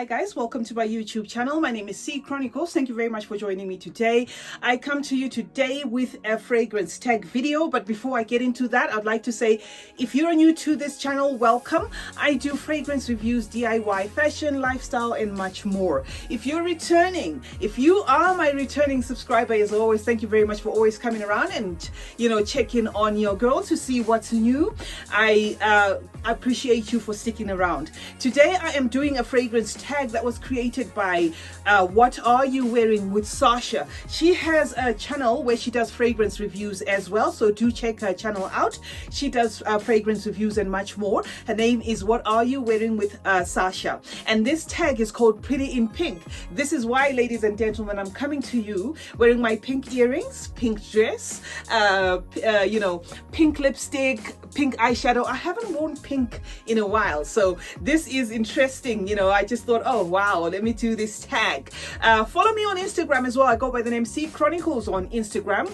Hi guys, welcome to my YouTube channel. My name is CeeChronicles. Thank you very much for joining me today. I come to you today with a fragrance tag video, but before I get into that, I'd like to say if you're new to this channel, welcome. I do fragrance reviews, DIY, fashion, lifestyle, and much more. If you're returning, if you are my returning subscriber, as always, thank you very much for always coming around and checking on your girl to see what's new. I appreciate you for sticking around. Today I am doing a fragrance tag that was created by What Are You Wearing with Sasha. She has a channel where she does fragrance reviews as well, so do check her channel out. She does fragrance reviews and much more. Her name is What Are You Wearing with Sasha, and this tag is called Pretty in Pink. This is why, ladies and gentlemen, I'm coming to you wearing my pink earrings, pink dress, pink lipstick, pink eyeshadow. I haven't worn pink in a while, so this is interesting. I just thought, oh wow, let me do this tag. Follow me on Instagram as well. I go by the name CeeChronicles on Instagram.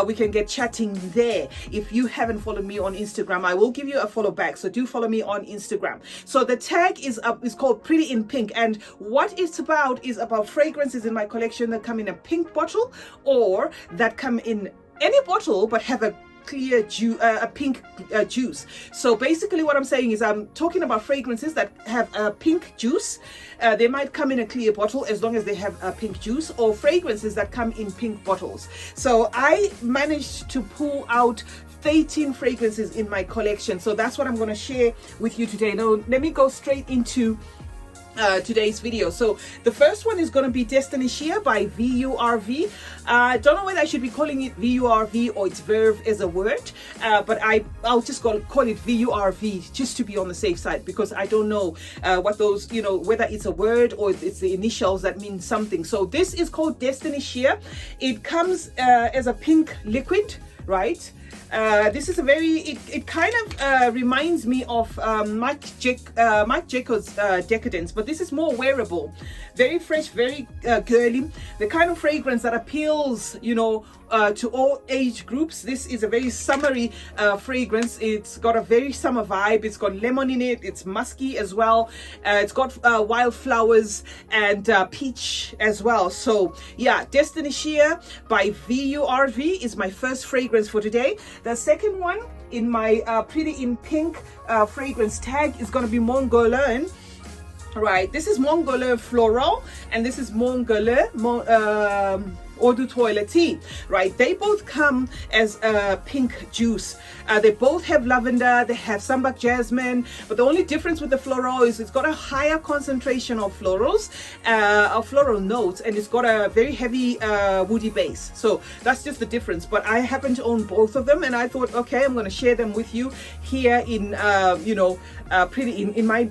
We can get chatting there. If you haven't followed me on Instagram, I will give you a follow back, so do follow me on Instagram. So the tag is called Pretty in Pink, and what it's about is about fragrances in my collection that come in a pink bottle or that come in any bottle but have a clear pink juice. So basically what I'm saying is I'm talking about fragrances that have a pink juice. They might come in a clear bottle as long as they have a pink juice, or fragrances that come in pink bottles. So I managed to pull out 13 fragrances in my collection, so that's what I'm going to share with you today. Now let me go straight into today's video. So the first one is going to be Destiny Shear by VURV. I don't know whether I should be calling it VURV or it's Verve as a word, but I'll just call it VURV just to be on the safe side, because I don't know what those, whether it's a word or it's the initials that mean something. So this is called Destiny Shear. It comes as a pink liquid, right? This is a very, it kind of reminds me of Mike Jacobs' Decadence, but this is more wearable, very fresh, very girly, the kind of fragrance that appeals, to all age groups. This is a very summery fragrance. It's got a very summer vibe. It's got lemon in it. It's musky as well. It's got wildflowers and peach as well. So yeah, Destiny Shear by VURV is my first fragrance for today. The second one in my Pretty in Pink fragrance tag is going to be Mongolin. Right, this is Mongolin Floral, and this is Mongolin Eau de Toilette, right? They both come as pink juice. They both have lavender, they have sambac jasmine, but the only difference with the floral is it's got a higher concentration of florals, of floral notes, and it's got a very heavy woody base. So that's just the difference. But I happen to own both of them, and I thought, okay, I'm going to share them with you here in my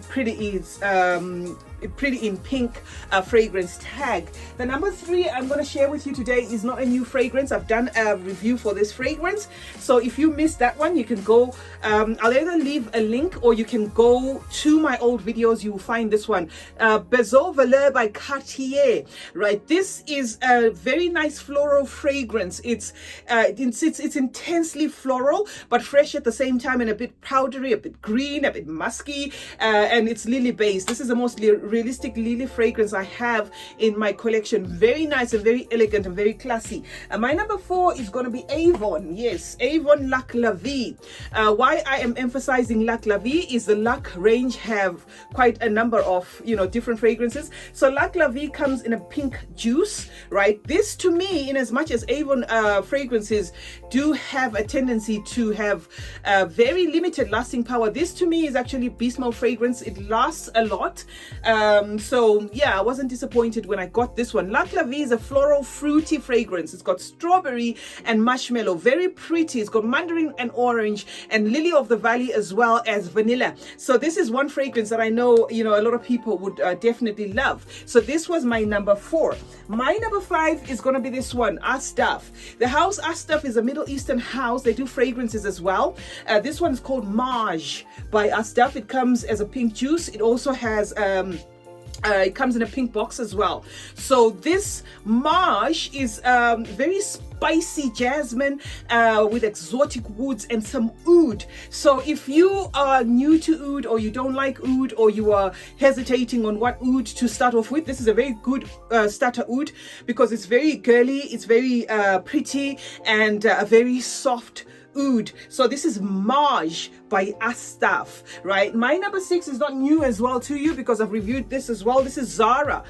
Pretty in Pink fragrance tag. The number 3 I'm going to share with you today is not a new fragrance. I've done a review for this fragrance, so if you missed that one, you can go, I'll either leave a link or you can go to my old videos. You will find this one, Bezo Valeur by Cartier. Right, this is a very nice floral fragrance. It's intensely floral but fresh at the same time, and a bit powdery, a bit green, a bit musky, and it's lily based. This is the most realistic lily fragrance I have in my collection. Very nice and very elegant and very classy. My number 4 is going to be Avon. Yes, Avon Lac La Vie. Why I am emphasizing Lac La Vie is the Lac range have quite a number of different fragrances. So Lac La Vie comes in a pink juice, right? This, to me, in as much as Avon fragrances do have a tendency to have very limited lasting power, this to me is actually beast mode fragrance. It lasts a lot. So yeah, I wasn't disappointed when I got this one. Lac La Vie is a floral fruity fragrance. It's got strawberry and marshmallow, very pretty. It's got mandarin and orange and lily of the valley as well as vanilla. So this is one fragrance that I know a lot of people would definitely love. So this was my number 4. My number 5 is going to be this one, Asdaf. The house Asdaf is a Middle Eastern house. They do fragrances as well. This one is called Maj by Asdaf. It comes as a pink juice. It also has It comes in a pink box as well. So this marsh is very spicy jasmine with exotic woods and some oud. So if you are new to oud, or you don't like oud, or you are hesitating on what oud to start off with, this is a very good starter oud, because it's very girly, it's very pretty, and a very soft oud. So this is Marge by Astaf, right? My number 6 is not new as well to you, because I've reviewed this as well. This is Zara.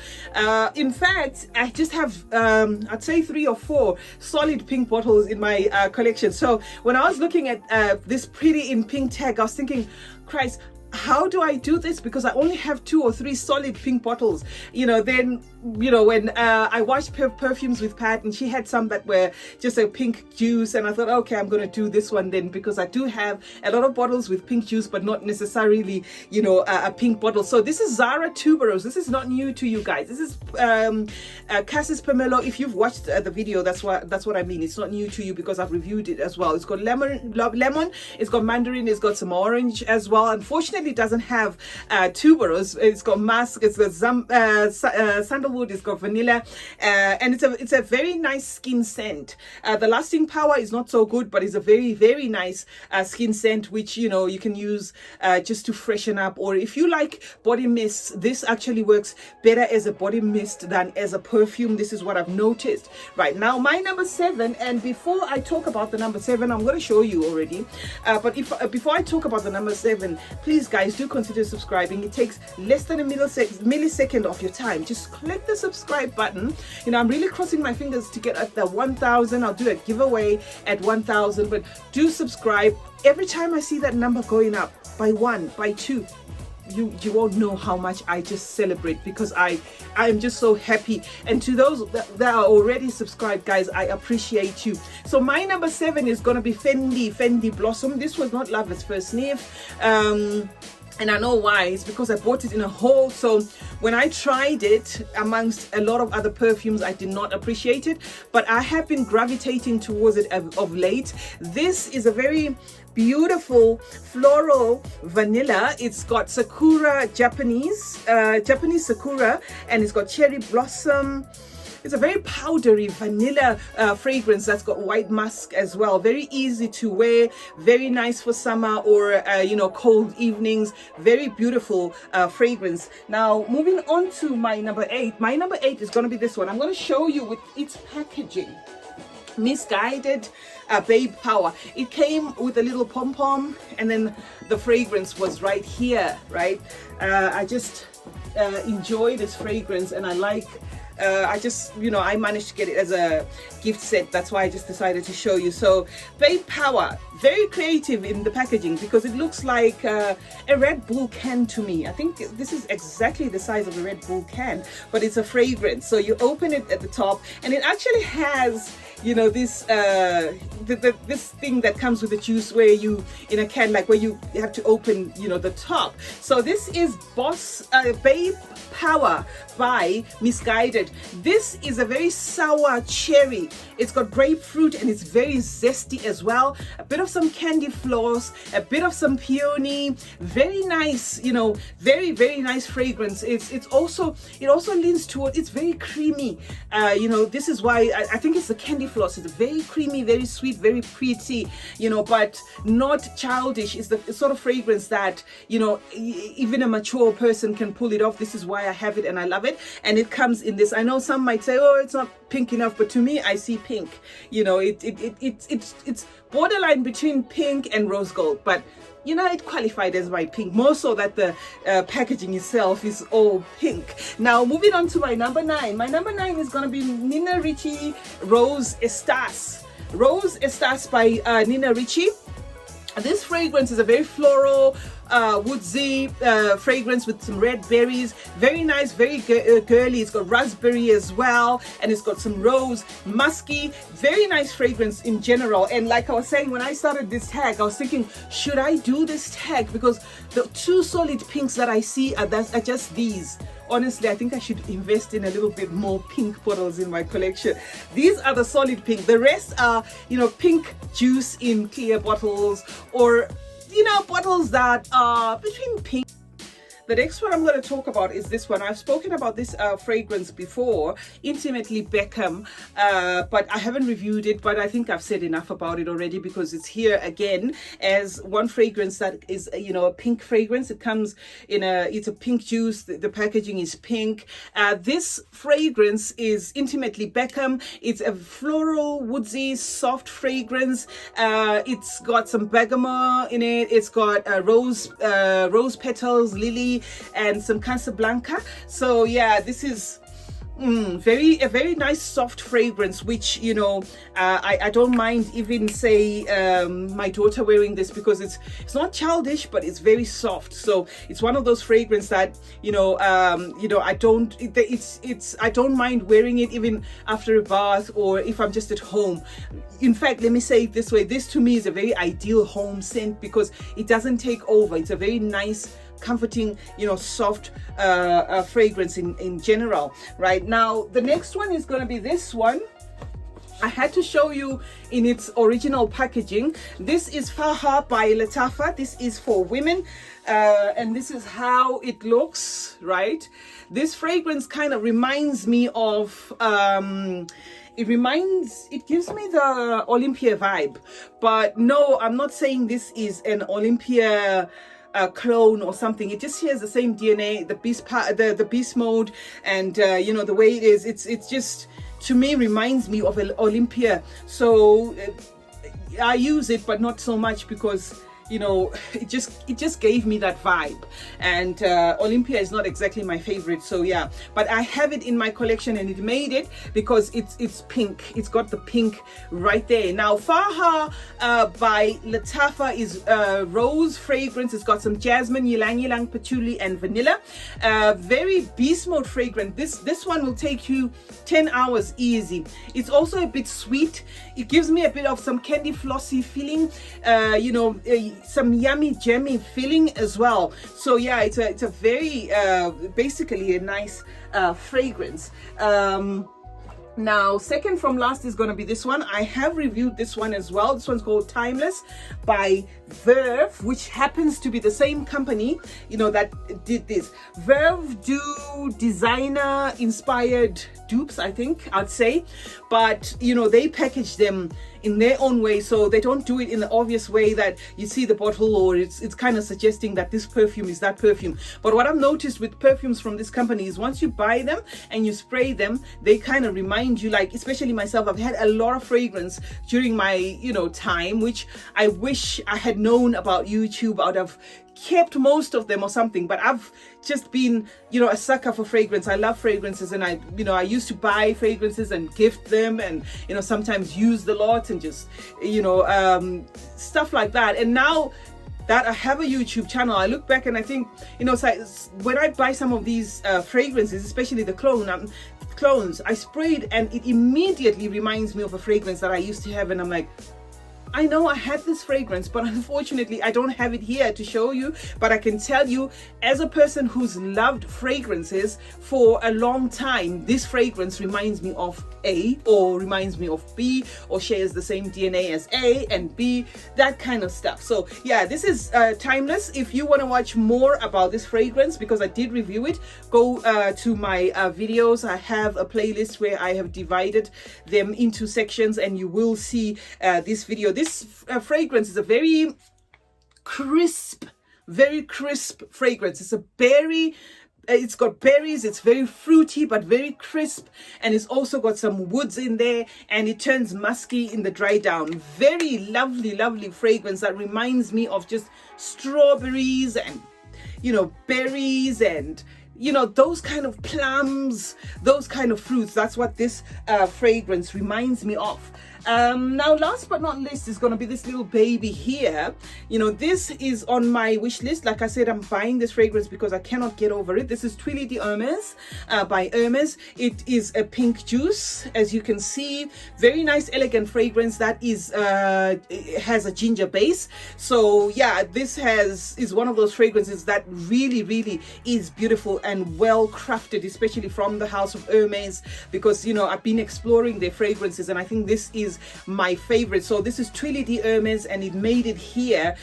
In fact, I just have I'd say 3 or 4 solid pink bottles in my collection. So when I was looking at this pretty in pink tag, I was thinking, Christ, how do I do this? Because I only have 2 or 3 solid pink bottles. Then when I watched Perfumes with Pat, and she had some that were just a pink juice, and I thought, okay, I'm going to do this one then, because I do have a lot of bottles with pink juice, but not necessarily a pink bottle. So this is Zara Tuberose. This is not new to you guys. This is Cassis Pomelo. If you've watched the video, that's what I mean. It's not new to you, because I've reviewed it as well. It's got lemon, it's got mandarin, it's got some orange as well. Unfortunately, it doesn't have tuberose. It's got musk, it's got sandalwood, it's got vanilla, and it's a very nice skin scent. The lasting power is not so good, but it's a very, very nice skin scent, which you can use just to freshen up. Or if you like body mists, this actually works better as a body mist than as a perfume. This is what I've noticed. Right now, my number 7, and before I talk about the number 7, I'm going to show you already, but before I talk about the number 7, please guys, do consider subscribing. It takes less than a millisecond of your time. Just click the subscribe button. I'm really crossing my fingers to get at the 1,000. I'll do a giveaway at 1,000, but do subscribe. Every time I see that number going up by 1, by 2, you won't know how much I just celebrate, because I am just so happy. And to those that are already subscribed, guys, I appreciate you. So my number 7 is gonna be Fendi Blossom. This was not Love at First Sniff, and I know why. It's because I bought it in a haul. So when I tried it amongst a lot of other perfumes, I did not appreciate it, but I have been gravitating towards it of late. This is a very beautiful floral vanilla. It's got sakura, Japanese sakura, and it's got cherry blossom. It's a very powdery vanilla fragrance that's got white musk as well. Very easy to wear, very nice for summer or cold evenings. Very beautiful fragrance. Now moving on to my number 8. My number 8 is going to be this one. I'm going to show you with its packaging. Misguided Babe Power. It came with a little pom-pom, and then the fragrance was right here, right? I just enjoy this fragrance, and I like I managed to get it as a gift set. That's why I just decided to show you. So Babe Power, very creative in the packaging, because it looks like a Red Bull can to me. I think this is exactly the size of a Red Bull can, but it's a fragrance. So you open it at the top, and it actually has this this thing that comes with the juice, where you in a can, like where you have to open the top. So this is Babe Power by Misguided. This is a very sour cherry. It's got grapefruit, and it's very zesty as well. A bit of some candy floss, a bit of some peony. Very nice, very, very nice fragrance. It also leans toward, it's very creamy. This is why I think it's the candy floss. It's very creamy, very sweet, very pretty, but not childish. It's the sort of fragrance that even a mature person can pull it off. This is why I have it, and I love it. And it comes in this, I know some might say, oh, it's not pink enough, but to me, I see pink. It's borderline between pink and rose gold, but it qualified as my pink, more so that the packaging itself is all pink. Now moving on to my number 9. My number 9 is going to be Nina Richie Rose Estas. Rose Estas by Nina Richie. This fragrance is a very floral, woodsy fragrance with some red berries. Very nice, very girly. It's got raspberry as well, and it's got some rose, musky. Very nice fragrance in general. And like I was saying, when I started this tag, I was thinking, should I do this tag? Because the 2 solid pinks that I see are just these. Honestly, I think I should invest in a little bit more pink bottles in my collection. These are the solid pink. The rest are, pink juice in clear bottles, or, bottles that are between pink. The next one I'm going to talk about is this one. I've spoken about this fragrance before, Intimately Beckham, but I haven't reviewed it, but I think I've said enough about it already because it's here again as one fragrance that is, you know, a pink fragrance. It comes in it's a pink juice. The packaging is pink. This fragrance is Intimately Beckham. It's a floral, woodsy, soft fragrance. It's got some bergamot in it. It's got rose petals, lily, and some Casablanca. So yeah, this is a very nice soft fragrance, which, you know, I don't mind even say my daughter wearing this because it's not childish, but it's very soft. So it's one of those fragrance that, I don't mind wearing it even after a bath or if I'm just at home. In fact, let me say it this way, this to me is a very ideal home scent because it doesn't take over. It's a very nice, comforting, soft fragrance in general. Right now, the next one is going to be this one. I had to show you in its original packaging. This is Farha by Latafa. This is for women, and this is how it looks, right? This fragrance kind of reminds me of it gives me the Olympia vibe, but no, I'm not saying this is an Olympia clone or something. It just shares the same DNA, the beast mode, and the way it is. It's just, to me, reminds me of Olympia. So I use it, but not so much because it just gave me that vibe. And Olympia is not exactly my favorite, so yeah, but I have it in my collection, and it made it because it's pink. It's got the pink right there. Now Farha by Latafa is rose fragrance. It's got some jasmine, ylang ylang, patchouli, and vanilla. Very beast mode fragrant. This one will take you 10 hours easy. It's also a bit sweet. It gives me a bit of some candy flossy feeling, some yummy jammy feeling as well. So yeah, it's a very basically a nice fragrance. Now, second from last is going to be this one. I have reviewed this one as well. This one's called Timeless by Verve, which happens to be the same company, that did this. Verve do designer inspired dupes, I think I'd say, but they package them in their own way, so they don't do it in the obvious way that you see the bottle, or it's kind of suggesting that this perfume is that perfume. But what I've noticed with perfumes from this company is once you buy them and you spray them, they kind of remind you, like especially myself, I've had a lot of fragrance during my time, which I wish I had known about YouTube. I would have kept most of them or something, but I've just been a sucker for fragrance. I love fragrances, and I used to buy fragrances and gift them, and sometimes use the lot and just stuff like that. And now that I have a YouTube channel, I look back and I think when I buy some of these fragrances, especially the clones, I sprayed and it immediately reminds me of a fragrance that I used to have, and I'm like, I know I had this fragrance, but unfortunately I don't have it here to show you. But I can tell you, as a person who's loved fragrances for a long time, this fragrance reminds me of A, or reminds me of B, or shares the same DNA as A and B, that kind of stuff. So yeah, this is Timeless. If you want to watch more about this fragrance, because I did review it, go to my videos. I have a playlist where I have divided them into sections, and you will see this video. This fragrance is a very crisp fragrance. It's a berry. It's got berries. It's very fruity, but very crisp, and it's also got some woods in there, and it turns musky in the dry down. Very lovely fragrance that reminds me of just strawberries and berries and those kind of plums, those kind of fruits. That's what this fragrance reminds me of. Now, last but not least is going to be this little baby here. This is on my wish list. Like I said, I'm buying this fragrance because I cannot get over it. This is Tuile de Hermes by Hermes. It is a pink juice, as you can see. Very nice, elegant fragrance that is it has a ginger base. So yeah, this is one of those fragrances that really is beautiful and well crafted, especially from the house of Hermes, because I've been exploring their fragrances, and I think this is my favorite. So this is Tuile de Hermes, and it made it here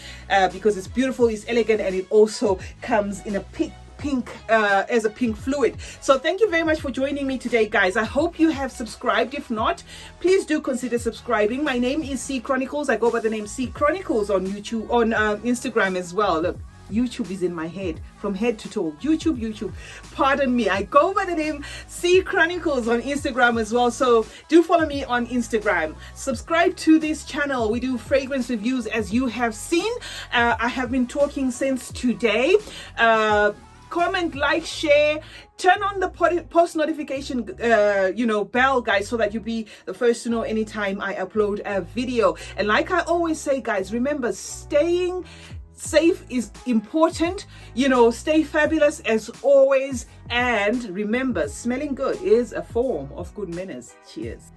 because it's beautiful, it's elegant, and it also comes in a pink pink as a pink fluid. So thank you very much for joining me today, guys. I hope you have subscribed. If not, please do consider subscribing. My name is C Chronicles. I go by the name C Chronicles on YouTube, on Instagram as well. Look, YouTube is in my head from head to toe. YouTube. Pardon me. I go by the name C Chronicles on Instagram as well. So do follow me on Instagram. Subscribe to this channel. We do fragrance reviews, as you have seen. I have been talking since today. Comment, like, share, turn on the post notification bell, guys, so that you'll be the first to know anytime I upload a video. And like I always say, guys, remember, staying safe is important. Stay fabulous as always, and remember, smelling good is a form of good manners. Cheers.